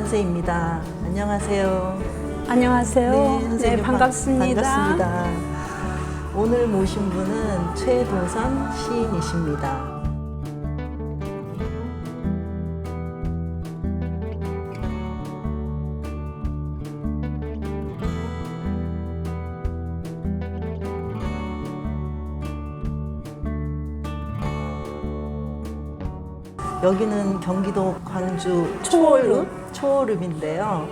선생입니다. 안녕하세요. 안녕하세요. 네, 선생님 반갑습니다. 반갑습니다. 오늘 모신 분은 최도선 시인이십니다. 여기는 경기도 광주 초월읍인데요.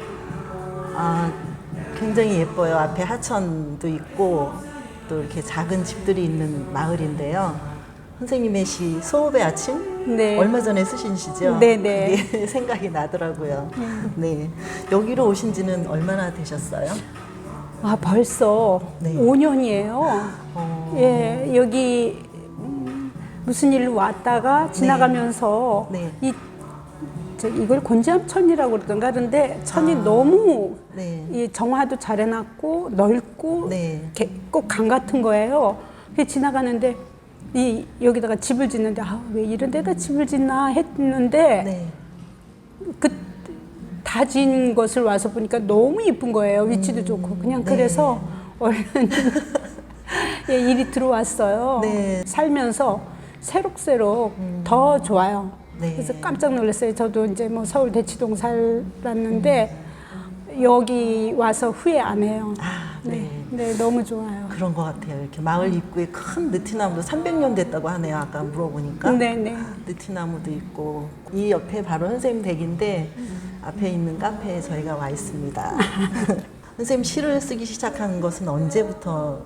굉장히 예뻐요. 앞에 하천도 있고 또 이렇게 작은 집들이 있는 마을인데요. 선생님의 시 수업의 아침? 네. 얼마 전에 쓰신 시죠? 네네. 그게 생각이 나더라고요. 네. 여기로 오신 지는 얼마나 되셨어요? 벌써 네. 5년이에요. 예, 여기 무슨 일로 왔다가 지나가면서 네. 이걸 곤지암천이라고 그러던가 그런데 천이 너무 네. 이 정화도 잘 해놨고 넓고 네. 꼭 강 같은 거예요. 그래서 지나가는데 여기다가 집을 짓는데 왜 이런 데다 집을 짓나 했는데 네. 그 다진 것을 와서 보니까 너무 이쁜 거예요. 위치도 좋고 그냥 그래서 얼른 예, 일이 들어왔어요. 네. 살면서 새록새록 더 좋아요. 네. 그래서 깜짝 놀랐어요. 저도 이제 뭐 서울 대치동 살았는데 여기 와서 후회 안 해요. 네. 네, 너무 좋아요. 그런 것 같아요. 이렇게 마을 입구에 큰 느티나무도 300년 됐다고 하네요. 아까 물어보니까. 네네. 느티나무도 있고. 이 옆에 바로 선생님 댁인데 앞에 있는 카페에 저희가 와 있습니다. 선생님 시를 쓰기 시작한 것은 언제부터인가요?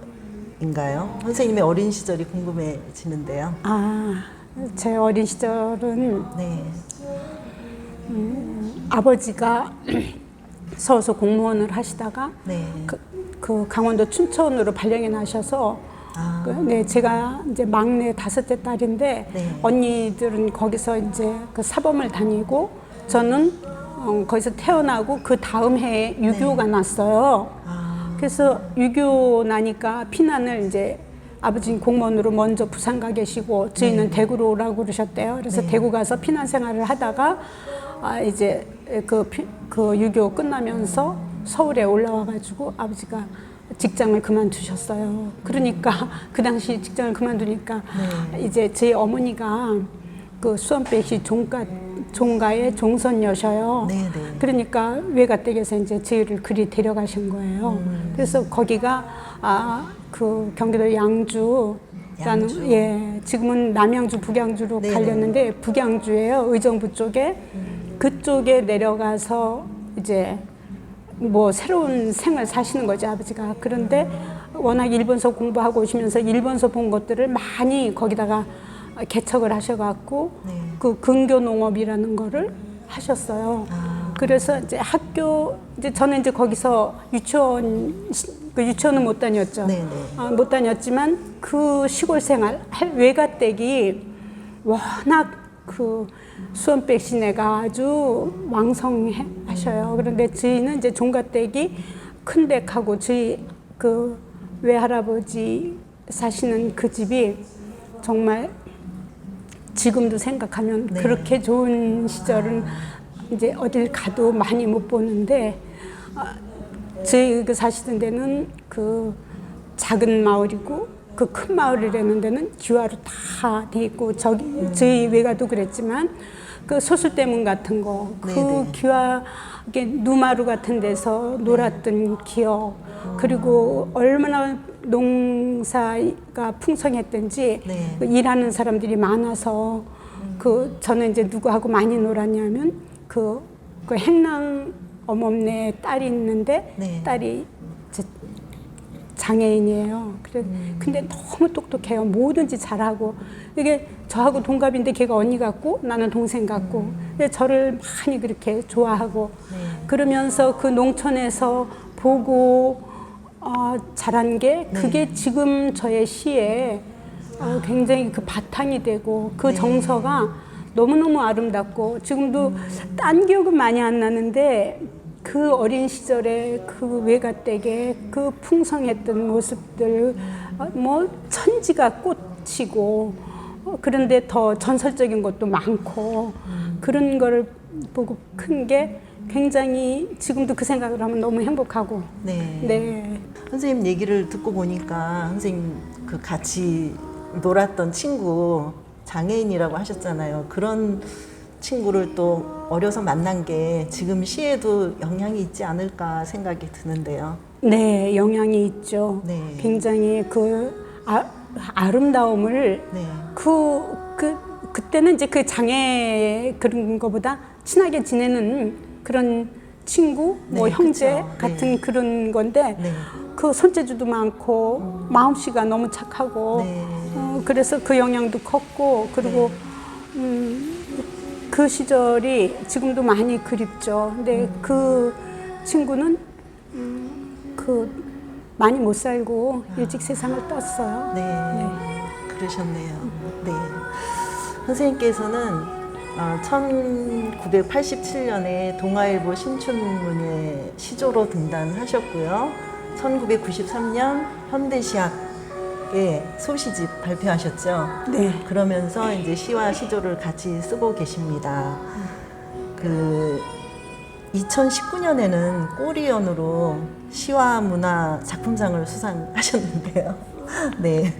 선생님의 어린 시절이 궁금해지는데요. 제 어린 시절은 네. 아버지가 서울서 공무원을 하시다가 네. 그 강원도 춘천으로 발령이 나셔서 네, 제가 이제 막내 5째 딸인데 네. 언니들은 거기서 이제 그 사범을 다니고 저는 거기서 태어나고 그 다음 해에 유교가 났어요. 그래서 유교 나니까 피난을 이제 아버지는 공무원으로 먼저 부산 가 계시고 저희는 대구로 오라고 그러셨대요. 그래서 대구 가서 피난 생활을 하다가 이제 그 유교 끝나면서 서울에 올라와 가지고 아버지가 직장을 그만두셨어요. 그러니까 그 당시 직장을 그만두니까 이제 제 어머니가 그 수원백시 종가의 종선여셔요. 네네. 그러니까 외가댁에서 이제 저희를 그리 데려가신 거예요. 그래서 거기가 그 경기도 양주라는 예, 지금은 남양주 북양주로 네네. 갈렸는데 북양주예요. 의정부 쪽에 그쪽에 내려가서 이제 뭐 새로운 생을 사시는 거죠, 아버지가. 그런데 워낙 일본서 공부하고 오시면서 일본서 본 것들을 많이 거기다가 개척을 하셔갖고 그 근교 농업이라는 거를 하셨어요. 그래서 이제 이제 저는 이제 거기서 유치원은 못 다녔죠. 못 다녔지만 그 시골 생활, 외가댁이 워낙 그 수원백 시내가 아주 왕성하셔요. 그런데 저희는 이제 종가댁이 큰 댁하고 저희 그 외할아버지 사시는 그 집이 정말 지금도 생각하면 그렇게 좋은 시절은 이제 어딜 가도 많이 못 보는데 저희 그 사시던 데는 그 작은 마을이고 그 큰 마을이라는 데는 기와로 다 돼 있고 저희 외가도 그랬지만 그 소술대문 같은 거 그 기와 이게 누마루 같은 데서 놀았던 기억 그리고 얼마나 농사가 풍성했던지 일하는 사람들이 많아서 저는 이제 누구하고 많이 놀았냐면 그 행랑 어멈네 딸이 있는데 딸이 장애인이에요. 근데 너무 똑똑해요. 뭐든지 잘하고. 이게 저하고 동갑인데 걔가 언니 같고 나는 동생 같고. 근데 저를 많이 그렇게 좋아하고. 그러면서 그 농촌에서 보고 자란 게 그게 지금 저의 시에 굉장히 그 바탕이 되고 그 정서가 너무너무 아름답고 지금도 딴 기억은 많이 안 나는데 그 어린 시절에 그 외가댁의 그 풍성했던 모습들 뭐 천지가 꽃이고 그런데 더 전설적인 것도 많고 그런 거를 보고 큰 게 굉장히 지금도 그 생각을 하면 너무 행복하고. 네. 네. 선생님 얘기를 듣고 보니까 선생님 그 같이 놀았던 친구 장애인이라고 하셨잖아요. 그런 친구를 또 어려서 만난 게 지금 시에도 영향이 있지 않을까 생각이 드는데요. 네, 영향이 있죠. 네. 굉장히 아름다움을 네. 그때는 이제 그 장애 그런 거보다 친하게 지내는 그런 친구, 뭐 네, 형제 그쵸. 같은 네. 그런 건데 네. 그 손재주도 많고 마음씨가 너무 착하고 네. 그래서 그 영향도 컸고 그리고 그 시절이 지금도 많이 그립죠. 근데 그 친구는 그 많이 못 살고 일찍 세상을 떴어요. 네. 그러셨네요. 네. 선생님께서는 1987년에 동아일보 신춘문예 시조로 등단하셨고요. 1993년 현대시학에 소시집 발표하셨죠. 네. 그러면서 이제 시와 시조를 같이 쓰고 계십니다. 그 2019년에는 꼬리연으로 시와 문화 작품상을 수상하셨는데요. 네.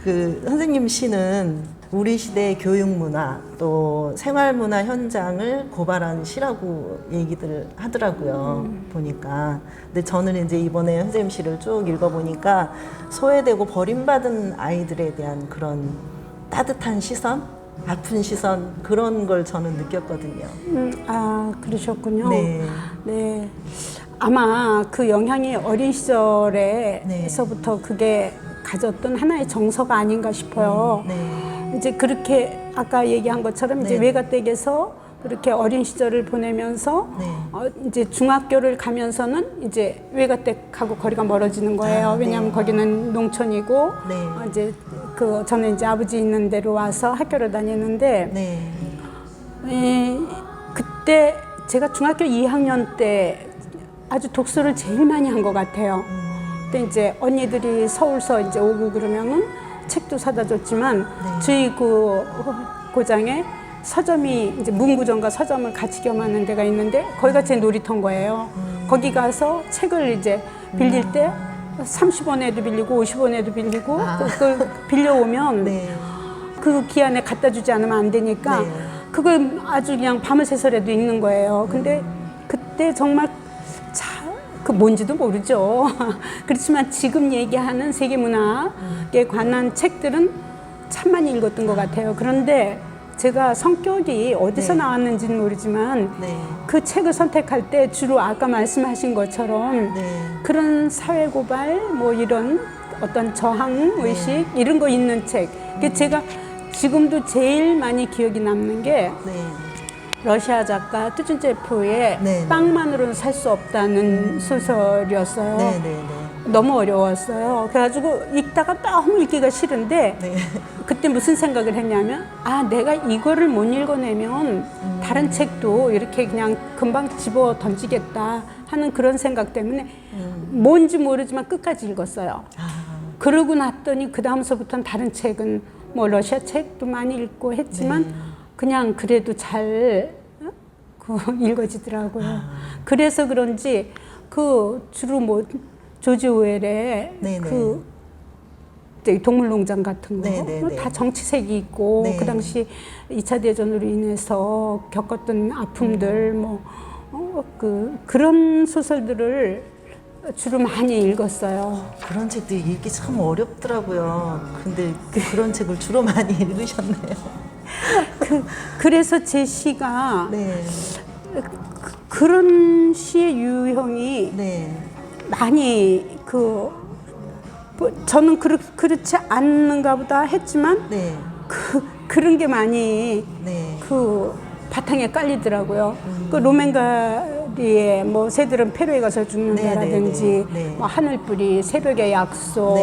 그 선생님 시는 우리 시대 교육 문화 또 생활 문화 현장을 고발한 시라고 얘기들 하더라고요. 보니까. 근데 저는 이제 이번에 선생님 시를 쭉 읽어보니까 소외되고 버림받은 아이들에 대한 그런 따뜻한 시선, 아픈 시선 그런 걸 저는 느꼈거든요. 그러셨군요. 네. 네. 아마 그 영향이 어린 시절에서부터 그게 가졌던 하나의 정서가 아닌가 싶어요. 네. 이제 그렇게 아까 얘기한 것처럼 이제 네. 외가댁에서 그렇게 어린 시절을 보내면서 네. 이제 중학교를 가면서는 이제 외가댁하고 거리가 멀어지는 거예요. 네. 왜냐하면 거기는 농촌이고 네. 이제 저는 이제 아버지 있는 데로 와서 학교를 다니는데 네. 그때 제가 중학교 2학년 때 아주 독서를 제일 많이 한 것 같아요. 그때 이제 언니들이 서울서 이제 오고 그러면은 책도 사다 줬지만 저희 그 고장에 서점이 이제 문구점과 서점을 같이 겸하는 데가 있는데 거기가 제 놀이터인 거예요. 거기 가서 책을 이제 빌릴 때 30원에도 빌리고 50원에도 빌리고 그걸 빌려오면 네. 그 기한에 갖다 주지 않으면 안 되니까 네. 그걸 아주 그냥 밤을 새서라도 읽는 거예요. 근데 그때 정말 그 뭔지도 모르죠. 그렇지만 지금 얘기하는 세계문화에 관한 책들은 참 많이 읽었던 것 같아요. 그런데 제가 성격이 어디서 네. 나왔는지는 모르지만 네. 그 책을 선택할 때 주로 아까 말씀하신 것처럼 네. 그런 사회고발 뭐 이런 어떤 저항의식 이런 거 있는 책. 제가 지금도 제일 많이 기억이 남는 게 네. 러시아 작가 투준제프의 네. 빵만으로는 살 수 없다는 소설이었어요. 네. 네. 네. 너무 어려웠어요. 그래가지고 읽다가 너무 읽기가 싫은데 네. 그때 무슨 생각을 했냐면 내가 이거를 못 읽어내면 다른 책도 이렇게 그냥 금방 집어 던지겠다 하는 그런 생각 때문에 뭔지 모르지만 끝까지 읽었어요. 그러고 났더니 그 다음서부터는 다른 책은 뭐 러시아 책도 많이 읽고 했지만 그냥 그래도 잘 읽어지더라고요. 그래서 그런지 주로 뭐 조지 오웰의 그 동물농장 같은 거 다 정치색이 있고 그 당시 2차 대전으로 인해서 겪었던 아픔들 그런 소설들을 주로 많이 읽었어요. 그런 책도 읽기 참 어렵더라고요. 근데 그런 책을 주로 많이 읽으셨네요. 그래서 제 시가 네. 그런 시의 유형이 네. 많이 저는 그렇지 않는가 보다 했지만 네. 그런 게 많이 네. 바탕에 깔리더라고요. 로맨가리의 뭐 새들은 페루에 가서 죽는다라든지 뭐 하늘뿌리, 새벽의 약속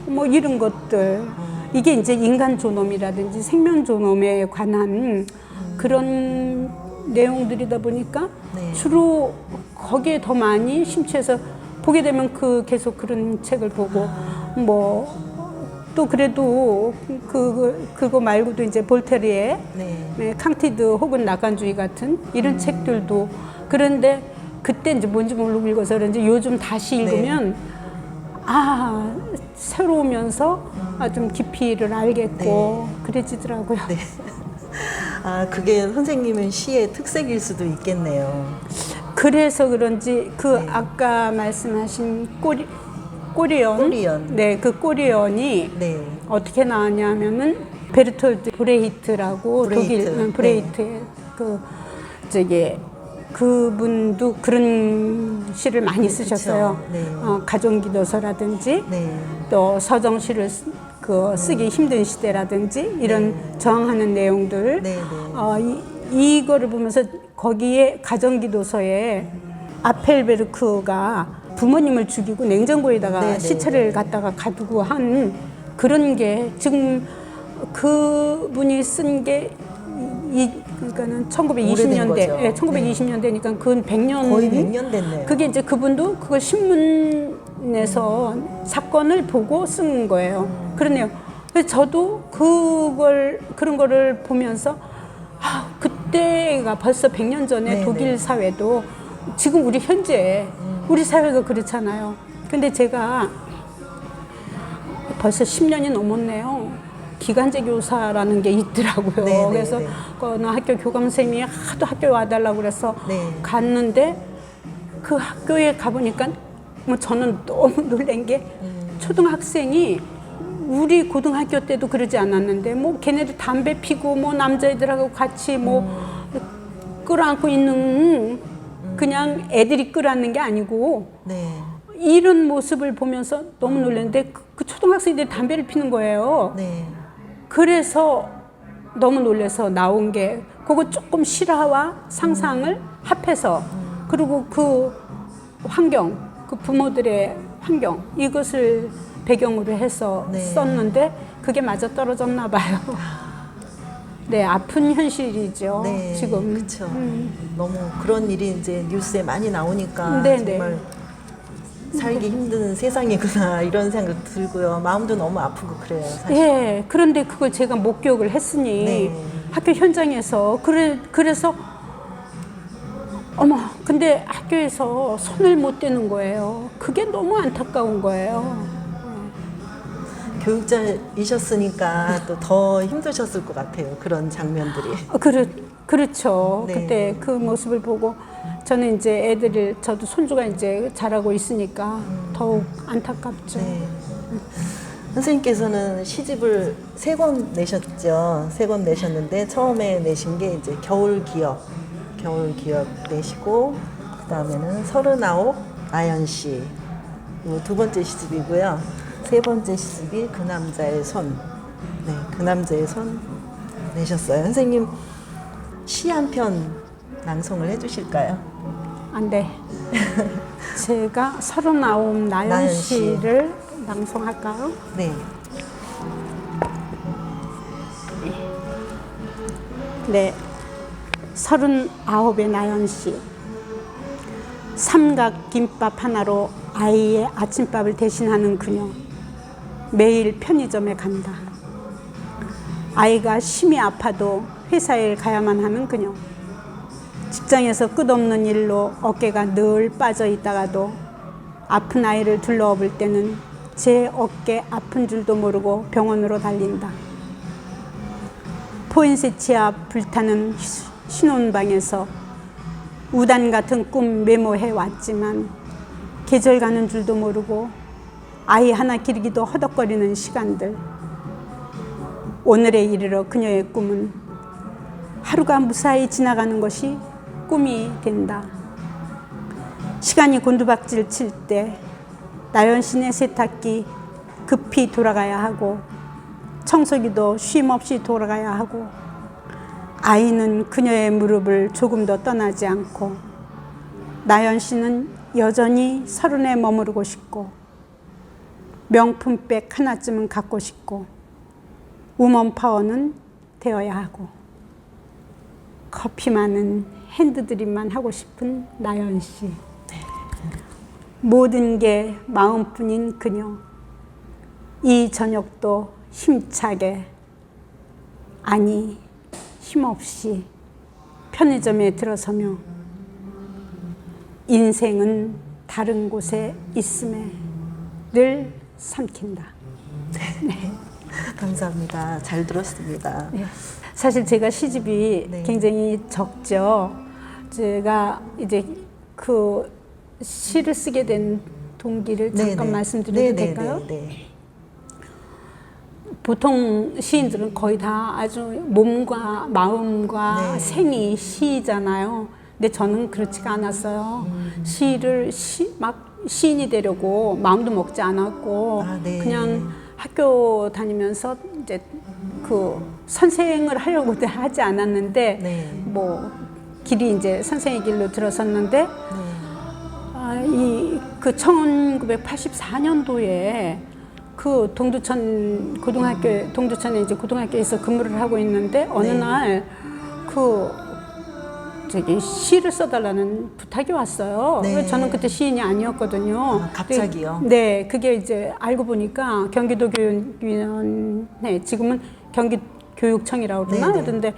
뭐 이런 것들 이게 이제 인간 존엄이라든지 생명 존엄에 관한 그런 내용들이다 보니까 주로 거기에 더 많이 심취해서 보게 되면 계속 그런 책을 보고 뭐 또 그래도 그거 말고도 이제 볼테르의 캉티드 혹은 낙관주의 같은 이런 책들도 그런데 그때 이제 뭔지 모르고 읽어서 그런지 요즘 다시 읽으면 아, 새로우면서 좀 깊이를 알겠고 그래지더라고요. 네. 아, 그게 선생님의 시의 특색일 수도 있겠네요. 그래서 그런지 그 아까 말씀하신 꼬리언, 꼬리언. 네, 그 꼬리언이 네. 어떻게 나왔냐면은 베르톨드 브레히트라고 브레히트. 독일 브레히트의 그 저기 그분도 그런 시를 많이 쓰셨어요. 네. 가정기도서라든지 네. 또 서정시를 쓰기 힘든 시대라든지 이런 저항하는 내용들 네, 이거를 보면서 거기에 가정기도서에 아펠베르크가 부모님을 죽이고 냉장고에다가 시체를 갖다가 가두고 한 그런 게 지금 그분이 쓴 게 그러니까는 1920년대, 예, 1920년대니까 그 100년 거의 100년 됐네요. 그게 이제 그분도 그걸 신문에서 사건을 보고 쓴 거예요. 그러네요. 그래서 저도 그런 거를 보면서 그때가 벌써 100년 전에 독일 사회도 지금 우리 현재 우리 사회가 그렇잖아요. 근데 제가 벌써 10년이 넘었네요. 기간제 교사라는 게 있더라고요. 그래서 어느 학교 교감선생님이 하도 학교에 와달라고 그래서 갔는데 그 학교에 가보니까 뭐 저는 너무 놀란 게 초등학생이 우리 고등학교 때도 그러지 않았는데 뭐 걔네들 담배 피고 뭐 남자애들하고 같이 뭐 끌어안고 있는 그냥 애들이 끌어안는 게 아니고 이런 모습을 보면서 너무 놀랐는데 그 초등학생들이 담배를 피는 거예요. 그래서 너무 놀라서 나온 게 그거 조금 실화와 상상을 합해서 그리고 그 환경, 그 부모들의 환경 이것을 배경으로 해서 썼는데 그게 맞아 떨어졌나 봐요. 네, 아픈 현실이죠. 지금. 그렇죠. 너무 그런 일이 이제 뉴스에 많이 나오니까 정말 살기 힘든 세상이구나 이런 생각 들고요. 마음도 너무 아프고 그래요. 사실. 예, 그런데 그걸 제가 목격을 했으니 학교 현장에서 그래서 어머, 근데 학교에서 손을 못 대는 거예요. 그게 너무 안타까운 거예요. 교육자이셨으니까 또 더 힘드셨을 것 같아요. 그런 장면들이. 그렇죠. 그때 그 모습을 보고 저는 이제 저도 손주가 이제 자라고 있으니까 더욱 안타깝죠. 선생님께서는 시집을 3권 내셨죠. 3권 내셨는데 처음에 내신 게 이제 겨울 기억 내시고 그다음에는 39 나연시 이 2번째 시집이고요. 3번째 시집이 그 남자의 손. 그 남자의 손 내셨어요. 선생님 시 한 편 낭송을 해주실까요? 안 돼. 제가 39 나연시를 낭송할까요? 네. 네. 39의 나연시. 삼각 김밥 하나로 아이의 아침밥을 대신하는 그녀. 매일 편의점에 간다. 아이가 심히 아파도 회사에 가야만 하는 그녀. 직장에서 끝없는 일로 어깨가 늘 빠져 있다가도 아픈 아이를 둘러업을 때는 제 어깨 아픈 줄도 모르고 병원으로 달린다. 포인세치아 불타는 신혼방에서 우단 같은 꿈 메모해 왔지만 계절 가는 줄도 모르고 아이 하나 기르기도 허덕거리는 시간들. 오늘에 이르러 그녀의 꿈은 하루가 무사히 지나가는 것이 꿈이 된다. 시간이 곤두박질 칠 때 나연신의 세탁기 급히 돌아가야 하고 청소기도 쉼없이 돌아가야 하고 아이는 그녀의 무릎을 조금 더 떠나지 않고 나연씨는 여전히 서른에 머무르고 싶고 명품백 하나쯤은 갖고 싶고 우먼 파워는 되어야 하고 커피 많은 핸드드립만 하고 싶은 나연씨. 모든 게 마음뿐인 그녀. 이 저녁도 힘차게 아니 힘없이 편의점에 들어서며 인생은 다른 곳에 있음에 늘 삼킨다. 네. 감사합니다. 잘 들었습니다. 네. 사실 제가 시집이 네. 굉장히 적죠. 제가 이제 그 시를 쓰게 된 동기를 잠깐 네네. 말씀드려도 네네네. 될까요? 네. 보통 시인들은 거의 다 아주 몸과 마음과 네. 생이 시잖아요. 근데 저는 그렇지가 않았어요. 시를 막 시인이 되려고 마음도 먹지 않았고 아, 네. 그냥 학교 다니면서 이제 그 선생을 하려고도 하지 않았는데 네. 뭐 길이 이제 선생의 길로 들어섰는데 네. 그 1984년도에 그 동두천에 이제 고등학교에서 근무를 하고 있는데 어느 네. 날 저기 시를 써달라는 부탁이 왔어요. 네. 저는 그때 시인이 아니었거든요. 아, 갑자기요? 네, 그게 이제 알고 보니까 경기도 교육위원회, 지금은 경기교육청이라고 그러나? 네네. 그런데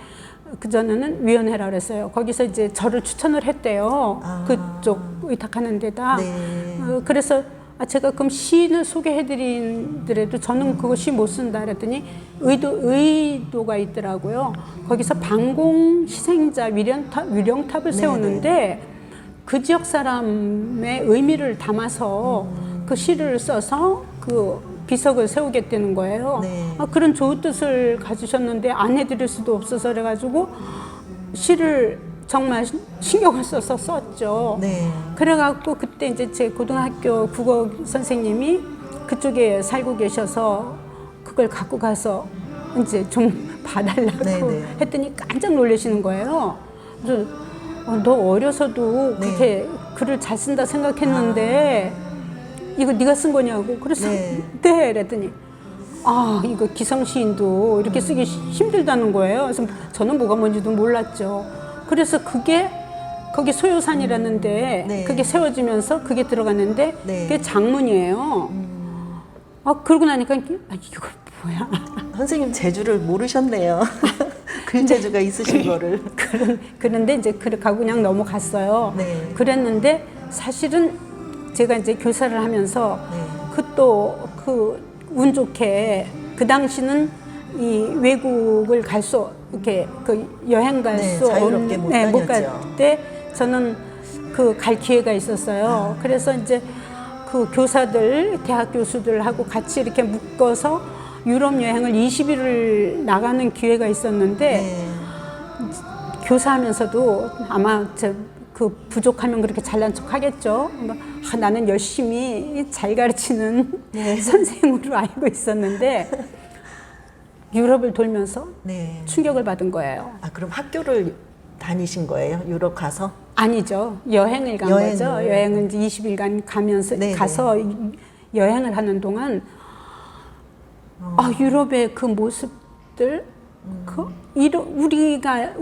그전에는 위원회라 그랬어요. 거기서 이제 저를 추천을 했대요. 아. 그쪽 의탁하는 데다. 네. 그래서 제가 그럼 시인을 소개해드리더라도 저는 그거 시 못 쓴다 그랬더니 의도가 있더라고요. 거기서 방공 희생자 위령탑을 세우는데 그 지역 사람의 의미를 담아서 그 시를 써서 그 비석을 세우겠다는 거예요. 네. 그런 좋은 뜻을 가지셨는데 안 해드릴 수도 없어서 그래가지고 시를 정말 신경을 써서 썼죠. 네. 그래갖고 그때 이제 제 고등학교 국어 선생님이 그쪽에 살고 계셔서 그걸 갖고 가서 이제 좀 봐달라고 네네. 했더니 깜짝 놀라시는 거예요. 그래서 너 어려서도 네. 그렇게 글을 잘 쓴다 생각했는데 이거 네가 쓴 거냐고. 그래서 네. 네, 그랬더니 이거 기성 시인도 이렇게 쓰기 힘들다는 거예요. 그래서 저는 뭐가 뭔지도 몰랐죠. 그래서 그게 거기 소요산이라는데 네. 그게 세워지면서 그게 들어갔는데 네. 그게 장문이에요. 그러고 나니까 이거 뭐야? 선생님 재주를 모르셨네요. 글재주가 있으신 거를. 그런데 이제 가고 그냥 넘어갔어요. 네. 그랬는데 사실은 제가 이제 교사를 하면서 네. 운 좋게 그 당시는 이 외국을 이렇게 여행 갈 네, 수 자유롭게 못 못 갈 다녔죠. 때 저는 갈 기회가 있었어요. 그래서 이제 그 교사들, 대학 교수들하고 같이 이렇게 묶어서 유럽 여행을 20일을 나가는 기회가 있었는데 네. 교사하면서도 아마 그 부족하면 그렇게 잘난 척 하겠죠. 나는 열심히 잘 가르치는 네. 선생으로 알고 있었는데 유럽을 돌면서 네. 충격을 받은 거예요. 그럼 학교를 다니신 거예요? 유럽 가서? 아니죠. 여행을 간 여행을. 거죠. 여행은 이제 20일간 네네. 가서 여행을 하는 동안 유럽의 그 모습들 우리가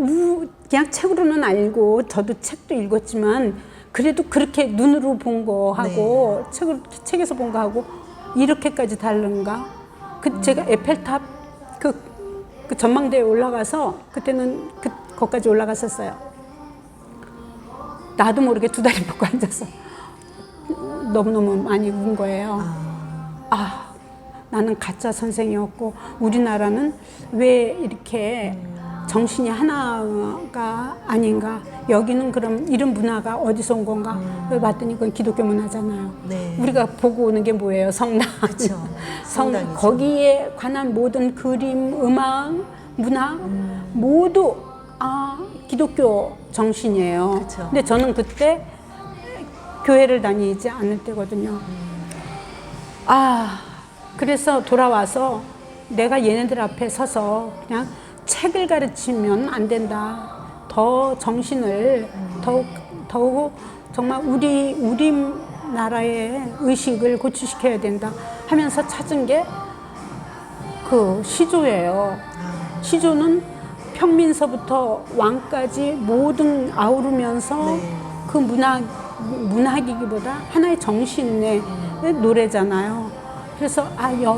그냥 책으로는 알고 저도 책도 읽었지만 그래도 그렇게 눈으로 본 거하고 책에서 본 거하고 이렇게까지 다른가? 제가 에펠탑 그 전망대에 올라가서 그때는 거기까지 올라갔었어요. 나도 모르게 두 다리 묶고 앉아서 너무너무 많이 운 거예요. 나는 가짜 선생이었고 우리나라는 왜 이렇게 정신이 하나가 아닌가? 여기는 그럼 이런 문화가 어디서 온 건가? 봤더니 그건 기독교 문화잖아요. 네. 우리가 보고 오는 게 뭐예요? 성당. 그쵸. 성당이죠. 거기에 관한 모든 그림, 음악, 문화 모두 기독교 정신이에요. 그쵸. 근데 저는 그때 교회를 다니지 않을 때거든요. 그래서 돌아와서 내가 얘네들 앞에 서서 그냥 책을 가르치면 안 된다. 더 정신을 더욱 정말 우리나라의 의식을 고취시켜야 된다 하면서 찾은 게 그 시조예요. 시조는 평민서부터 왕까지 모든 아우르면서 그 문학이기보다 하나의 정신의 노래잖아요. 그래서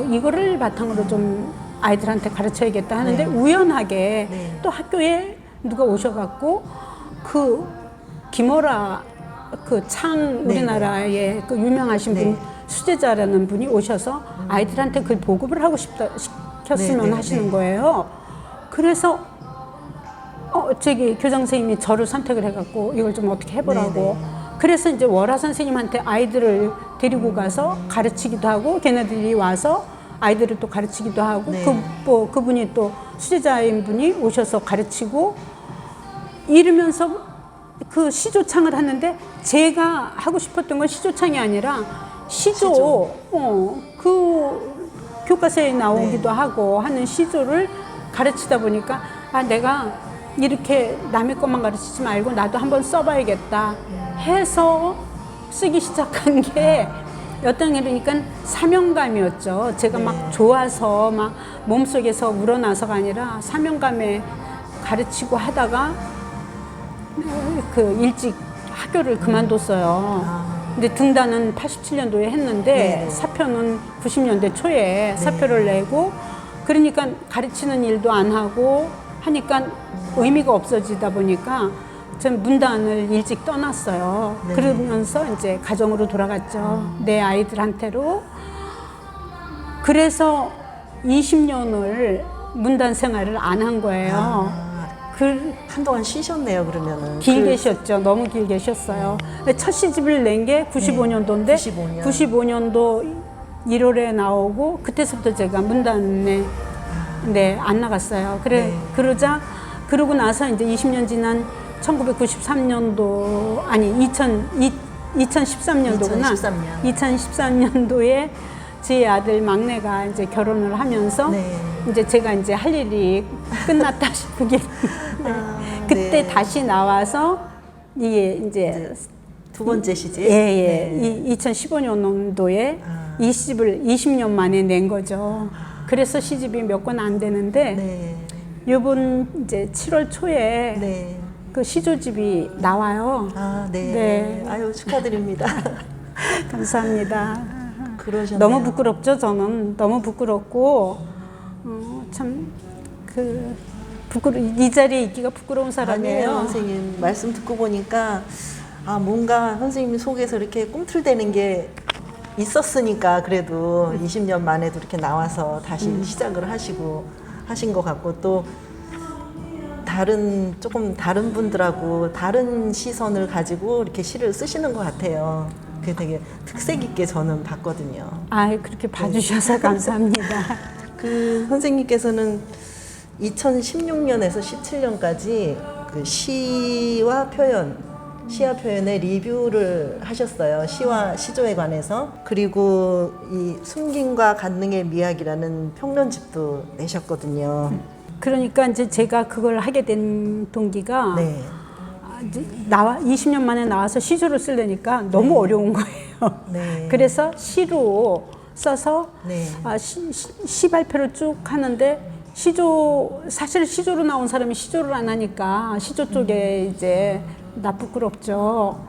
이거를 바탕으로 좀 아이들한테 가르쳐야겠다 하는데 우연하게 또 학교에 누가 오셔갖고 그 김어라 그 창 네, 우리나라의 그 유명하신 네. 분 수제자라는 분이 오셔서 아이들한테 그 보급을 하고 시켰으면 네, 네, 하시는 네. 거예요. 그래서 저기 교장 선생님이 저를 선택을 해갖고 이걸 좀 어떻게 해보라고. 네, 네. 그래서 이제 월화 선생님한테 아이들을 데리고 가서 가르치기도 하고 걔네들이 와서 아이들을 또 가르치기도 하고 네. 그분이 또 수제자인 분이 오셔서 가르치고 이러면서 그 시조창을 하는데 제가 하고 싶었던 건 시조창이 아니라 시조. 그 교과서에 나오기도 네. 하고 하는 시조를 가르치다 보니까 내가 이렇게 남의 것만 가르치지 말고 나도 한번 써봐야겠다 해서 쓰기 시작한 게 어떤 게 그러니까 사명감이었죠. 제가 네. 막 좋아서 막 몸속에서 우러나서가 아니라 사명감에 가르치고 하다가 그 일찍 학교를 그만뒀어요. 근데 등단은 87년도에 했는데 네. 사표는 90년대 초에 사표를 내고 그러니까 가르치는 일도 안 하고 하니까 의미가 없어지다 보니까 전 문단을 일찍 떠났어요. 네. 그러면서 이제 가정으로 돌아갔죠. 내 아이들한테로. 그래서 20년을 문단 생활을 안 한 거예요. 한동안 쉬셨네요, 그러면은. 길게 쉬었죠. 너무 길게 쉬었어요. 첫 시집을 낸 게 95년도인데 95년. 95년도 1월에 나오고 그때서부터 제가 문단에 안 나갔어요. 그러고 나서 이제 20년 지난 1993년도 아니 2013년도구나. 2013년도에 제 아들 막내가 이제 결혼을 하면서 네. 이제 제가 이제 할 일이 끝났다 싶게 그때 네. 다시 나와서 이게 이제 두 번째 시집. 네. 2015년도에 이 시집을 20년 만에 낸 거죠. 그래서 시집이 몇 권 안 되는데 네. 이번 이제 7월 초에 네. 그 시조집이 나와요. 네. 네. 아유, 축하드립니다. 감사합니다. 그러셨네요. 너무 부끄럽죠, 저는. 너무 부끄럽고, 이 자리에 있기가 부끄러운 사람이에요. 아니에요, 선생님. 말씀 듣고 보니까, 뭔가 선생님 속에서 이렇게 꿈틀대는 게 있었으니까, 그래도 20년 만에도 이렇게 나와서 다시 시작을 하신 것 같고, 또, 조금 다른 분들하고 다른 시선을 가지고 이렇게 시를 쓰시는 것 같아요. 그게 되게 특색 있게 저는 봤거든요. 그렇게 봐주셔서 감사합니다. 그 선생님께서는 2016년에서 17년까지 그 시와 표현의 리뷰를 하셨어요. 시와 시조에 관해서. 그리고 이 숨김과 관능의 미학이라는 평론집도 내셨거든요. 그러니까 이제 제가 그걸 하게 된 동기가 네. 20년 만에 나와서 시조를 쓰려니까 너무 어려운 거예요. 네. 그래서 시로 써서 네. 시 발표를 쭉 하는데 사실 시조로 나온 사람이 시조를 안 하니까 시조 쪽에 이제 나 부끄럽죠.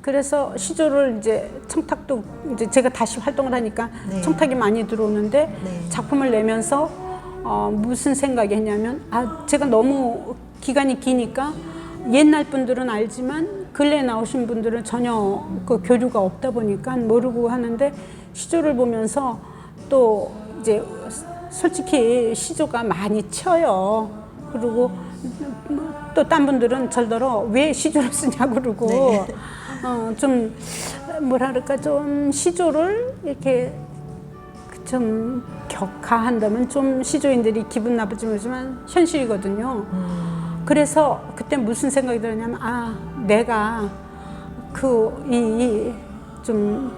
그래서 시조를 이제 청탁도 이제 제가 다시 활동을 하니까 네. 청탁이 많이 들어오는데 네. 작품을 내면서 무슨 생각이 했냐면 제가 너무 기간이 기니까 옛날 분들은 알지만 근래에 나오신 분들은 전혀 그 교류가 없다 보니까 모르고 하는데 시조를 보면서 또 이제 솔직히 시조가 많이 쳐요. 그리고 또 딴 분들은 절더러 왜 시조를 쓰냐고 그러고 네. 좀 뭐랄까 좀 시조를 이렇게 좀 격하한다면 좀 시조인들이 기분 나쁠지 모르지만 현실이거든요. 그래서 그때 무슨 생각이 들었냐면 내가 좀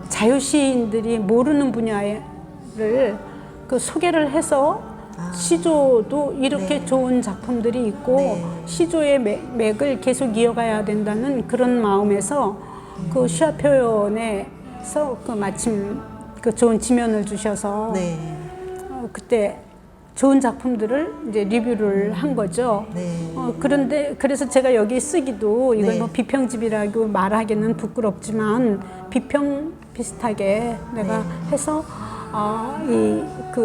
자유시인들이 모르는 분야를 그 소개를 해서 시조도 이렇게 네. 좋은 작품들이 있고 네. 시조의 맥을 계속 이어가야 된다는 그런 마음에서 그 시와 표현에서 그 마침 그 좋은 지면을 주셔서 네. 그때 좋은 작품들을 이제 리뷰를 한 거죠. 네. 그런데 그래서 제가 여기 쓰기도 이걸 네. 뭐 비평집이라고 말하기는 부끄럽지만 비평 비슷하게 내가 해서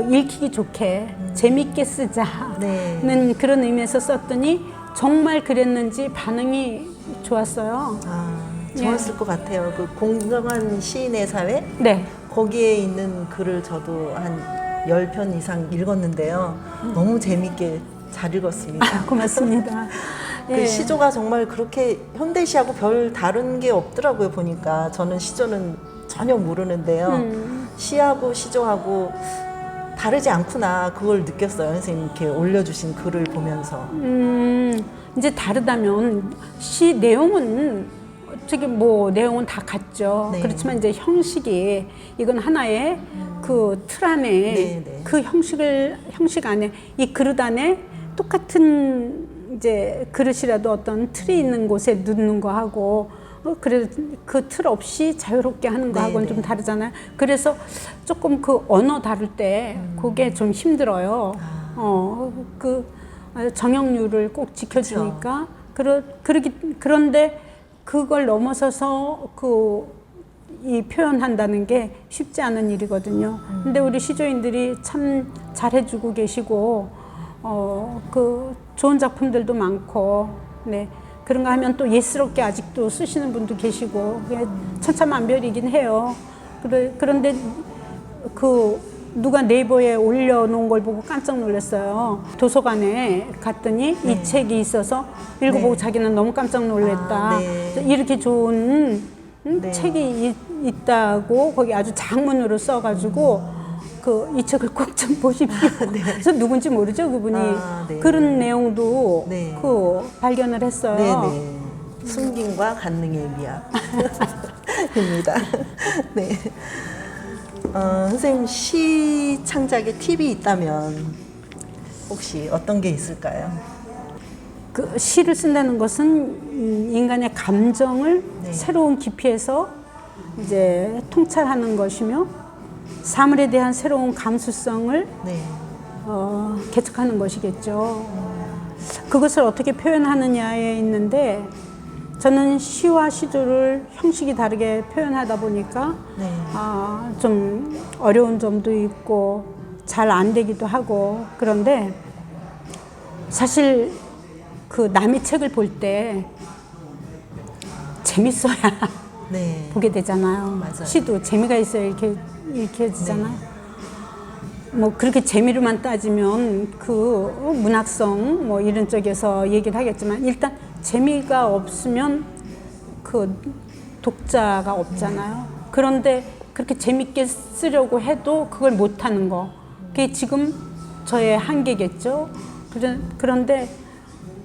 읽히기 좋게 재밌게 쓰자는 네. 그런 의미에서 썼더니 정말 그랬는지 반응이 좋았어요. 좋았을 것 같아요. 그 공정한 시인의 사회? 네. 거기에 있는 글을 저도 한 10편 이상 읽었는데요. 너무 재밌게 잘 읽었습니다. 고맙습니다. 그 예. 시조가 정말 그렇게 현대시하고 별 다른 게 없더라고요. 보니까 저는 시조는 전혀 모르는데요. 시하고 시조하고 다르지 않구나 그걸 느꼈어요. 선생님 이렇게 올려주신 글을 보면서. 이제 다르다면 시 내용은 어떻게 뭐 내용은 다 같죠. 네. 그렇지만 이제 형식이 이건 하나의 그 틀 안에 네, 네. 그 형식 안에 이 그릇 안에 똑같은 이제 그릇이라도 어떤 틀이 있는 곳에 넣는 거 하고 그래 그 틀 없이 자유롭게 하는 거 네, 하고는 네. 좀 다르잖아요. 그래서 조금 그 언어 다룰 때 그게 좀 힘들어요. 그 정형률을 꼭 지켜주니까 그런데 그걸 넘어서서 이 표현한다는 게 쉽지 않은 일이거든요. 근데 우리 시조인들이 참 잘해주고 계시고 그 좋은 작품들도 많고 네. 그런가 하면 또 예스럽게 아직도 쓰시는 분도 계시고 그게 천차만별이긴 해요. 그런데 그 누가 네이버에 올려놓은 걸 보고 깜짝 놀랐어요. 도서관에 갔더니 네. 이 책이 있어서 읽어보고 네. 자기는 너무 깜짝 놀랐다. 네. 이렇게 좋은 네. 책이 있다고 거기 아주 장문으로 써가지고 이 책을 꼭 좀 보십시오. 그래서 누군지 모르죠 그분이. 네. 그런 내용도 네. 발견을 했어요. 네네. 숨김과 간능의 미학입니다. 네. 선생님 시 창작에 팁이 있다면 혹시 어떤 게 있을까요? 그 시를 쓴다는 것은 인간의 감정을 네. 새로운 깊이에서 이제 통찰하는 것이며 사물에 대한 새로운 감수성을 네. 개척하는 것이겠죠. 그것을 어떻게 표현하느냐에 있는데 저는 시와 시조를 형식이 다르게 표현하다 보니까 네. 좀 어려운 점도 있고 잘 안 되기도 하고 그런데 사실 그 남의 책을 볼 때 재밌어야 네. 보게 되잖아요. 맞아요. 시도 재미가 있어야 이렇게 읽혀지잖아요. 뭐 그렇게 재미로만 따지면 그 문학성 뭐 이런 쪽에서 얘기를 하겠지만 일단 재미가 없으면 그 독자가 없잖아요. 그런데 그렇게 재밌게 쓰려고 해도 그걸 못하는 거 그게 지금 저의 한계겠죠. 그런데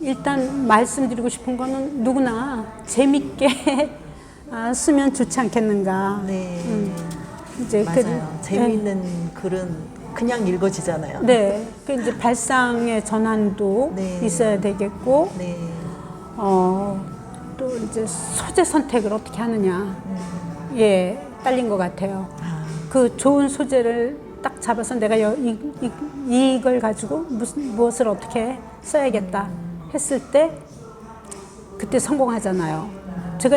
일단 말씀드리고 싶은 거는 누구나 재밌게 쓰면 좋지 않겠는가. 네. 이제 맞아요. 재미있는 글은 그냥 읽어지잖아요. 네. 그 이제 발상의 전환도 네. 있어야 되겠고, 네. 또 이제 소재 선택을 어떻게 하느냐. 예, 딸린 것 같아요. 그 좋은 소재를 딱 잡아서 내가 이걸 가지고 무엇을 어떻게 써야겠다 했을 때 그때 성공하잖아요. 제가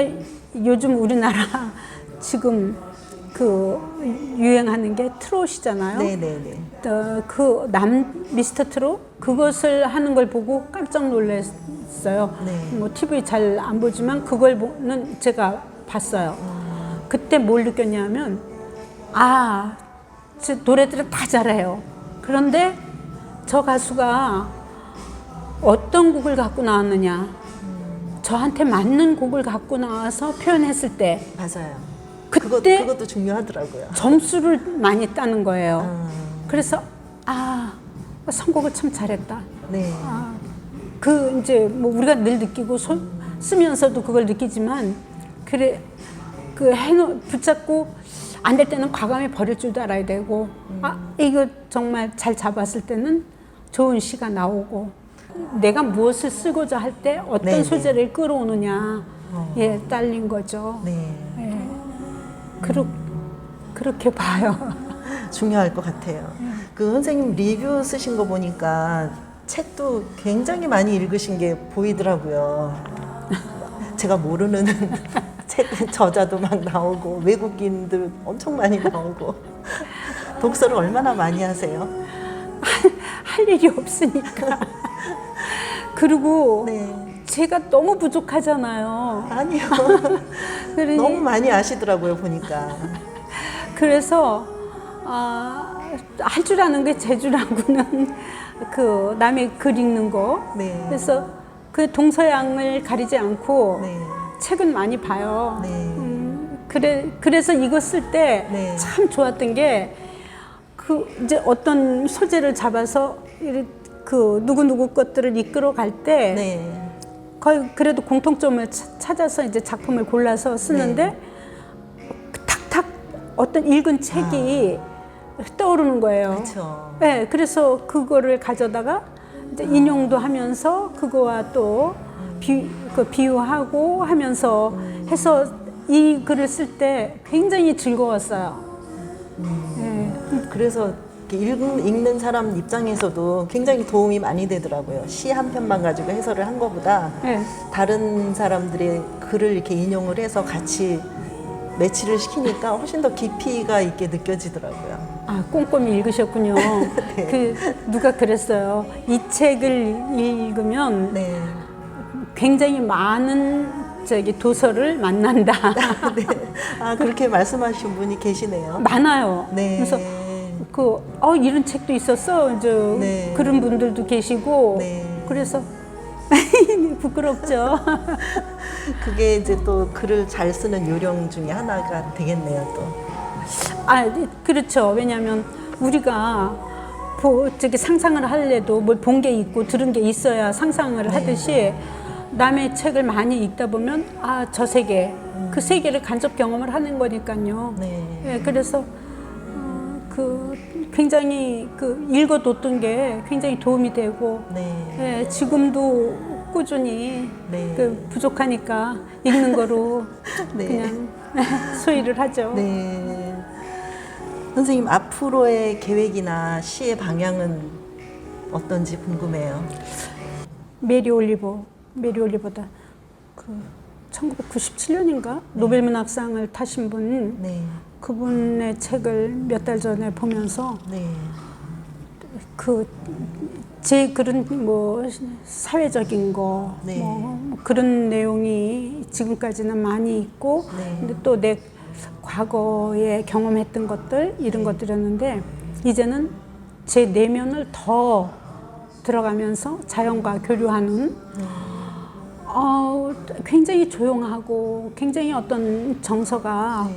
요즘 우리나라 지금 그 유행하는 게 트롯이잖아요. 네네네. 그 미스터 트롯 그것을 하는 걸 보고 깜짝 놀랐어요. 네. 뭐 TV 잘 안 보지만 그걸 보는 제가 봤어요. 그때 뭘 느꼈냐면 제 노래들을 다 잘해요. 그런데 저 가수가 어떤 곡을 갖고 나왔느냐, 저한테 맞는 곡을 갖고 나와서 표현했을 때 맞아요. 그때 그것도 중요하더라고요. 점수를 많이 따는 거예요. 그래서 선곡을 참 잘했다. 네. 그 이제 뭐 우리가 늘 느끼고 쓰면서도 그걸 느끼지만 붙잡고 안 될 때는 과감히 버릴 줄도 알아야 되고 이거 정말 잘 잡았을 때는 좋은 시가 나오고 내가 무엇을 쓰고자 할 때 어떤 네네. 소재를 끌어오느냐 예 딸린 거죠. 네. 예. 그렇게 봐요. 중요할 것 같아요. 그 선생님 리뷰 쓰신 거 보니까 책도 굉장히 많이 읽으신 게 보이더라고요. 제가 모르는 책 저자도 막 나오고 외국인들 엄청 많이 나오고 독서를 얼마나 많이 하세요? 할 일이 없으니까. 그리고 네. 제가 너무 부족하잖아요. 아니요. 그러니 너무 많이 아시더라고요, 보니까. 그래서 할 줄 아는 게 재주라고는 그 남의 글 읽는 거. 네. 그래서 그 동서양을 가리지 않고 네. 책은 많이 봐요. 네. 그래서 이거 쓸 때 네. 참 좋았던 게 그 이제 어떤 소재를 잡아서 그 누구 것들을 이끌어 갈 때 네. 거의 그래도 공통점을 찾아서 이제 작품을 골라서 쓰는데 탁탁 어떤 읽은 책이 떠오르는 거예요. 그렇죠. 네, 그래서 그거를 가져다가 이제 인용도 하면서 그거와 또 비유하고 하면서 해서 이 글을 쓸 때 굉장히 즐거웠어요. 네. 그래서 이렇게 읽는 사람 입장에서도 굉장히 도움이 많이 되더라고요. 시 한 편만 가지고 해설을 한 것보다 네. 다른 사람들의 글을 이렇게 인용을 해서 같이 매치를 시키니까 훨씬 더 깊이가 있게 느껴지더라고요. 아, 꼼꼼히 읽으셨군요. 네. 그 누가 그랬어요. 이 책을 읽으면 네. 굉장히 많은 도서를 만난다. 네. 아, 그렇게 말씀하신 분이 계시네요. 많아요. 네. 그래서 이런 책도 있었어. 이제 네. 그런 분들도 계시고. 네. 그래서 부끄럽죠. 그게 이제 또 글을 잘 쓰는 요령 중에 하나가 되겠네요, 또. 그렇죠. 왜냐하면 우리가 상상을 하려도 뭘 본 게 있고 들은 게 있어야 상상을 하듯이 남의 책을 많이 읽다 보면 저 세계, 그 세계를 간접 경험을 하는 거니까요. 네. 네, 그래서 굉장히 읽어뒀던 게 굉장히 도움이 되고 네. 지금도 꾸준히 네. 부족하니까 읽는 거로 네. 그냥 소일을 하죠. 네. 선생님, 앞으로의 계획이나 시의 방향은 어떤지 궁금해요. 메리 올리버다 1997년인가 노벨문학상을 타신 분, 네. 그분의 책을 몇 달 전에 보면서 네. 제 글은 뭐 사회적인 거, 네. 뭐 그런 내용이 지금까지는 많이 있고, 네. 근데 또 내 과거에 경험했던 것들 이런 것들이었는데 이제는 제 내면을 더 들어가면서 자연과 교류하는 굉장히 조용하고 굉장히 어떤 정서가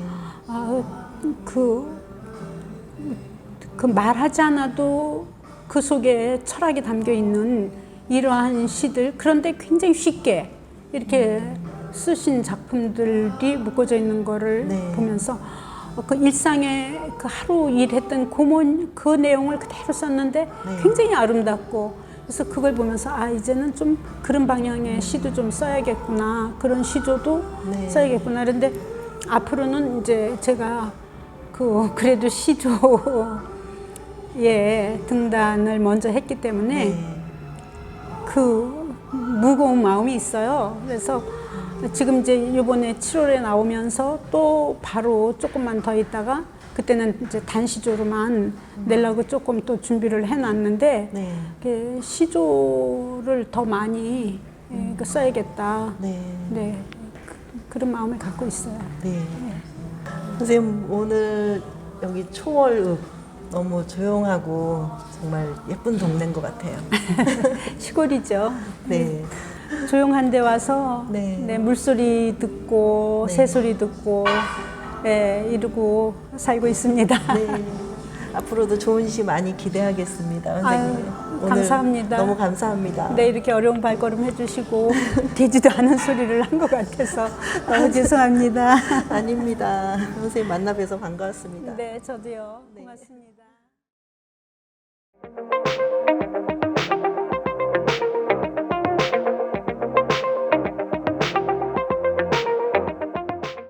말하지 않아도 그 속에 철학이 담겨 있는 이러한 시들, 그런데 굉장히 쉽게 이렇게 쓰신 작품들이 묶어져 있는 거를 보면서 그 일상에 하루 일했던 그 내용을 그대로 썼는데 굉장히 아름답고, 그래서 그걸 보면서 이제는 좀 그런 방향의 시도 좀 써야겠구나, 그런 시조도 써야겠구나. 그런데 앞으로는 이제 제가 그래도 시조에 등단을 먼저 했기 때문에 무거운 마음이 있어요. 그래서 지금 이제 이번에 7월에 나오면서 또 바로 조금만 더 있다가 그때는 이제 단시조로만 내려고 조금 또 준비를 해놨는데 시조를 더 많이 써야겠다. 네. 그런 마음을 갖고 있어요. 네. 선생님, 오늘 여기 초월읍 너무 조용하고 정말 예쁜 동네인 것 같아요. 시골이죠. 네. 조용한 데 와서 물소리 듣고 새소리 듣고 이러고 살고 있습니다. 네. 앞으로도 좋은 시 많이 기대하겠습니다, 선생님. 오늘 감사합니다. 너무 감사합니다. 네, 이렇게 어려운 발걸음 해주시고 되지도 않은 소리를 한 것 같아서 너무 죄송합니다. 아닙니다. 선생님 만나 뵈서 반가웠습니다. 네, 저도요. 고맙습니다.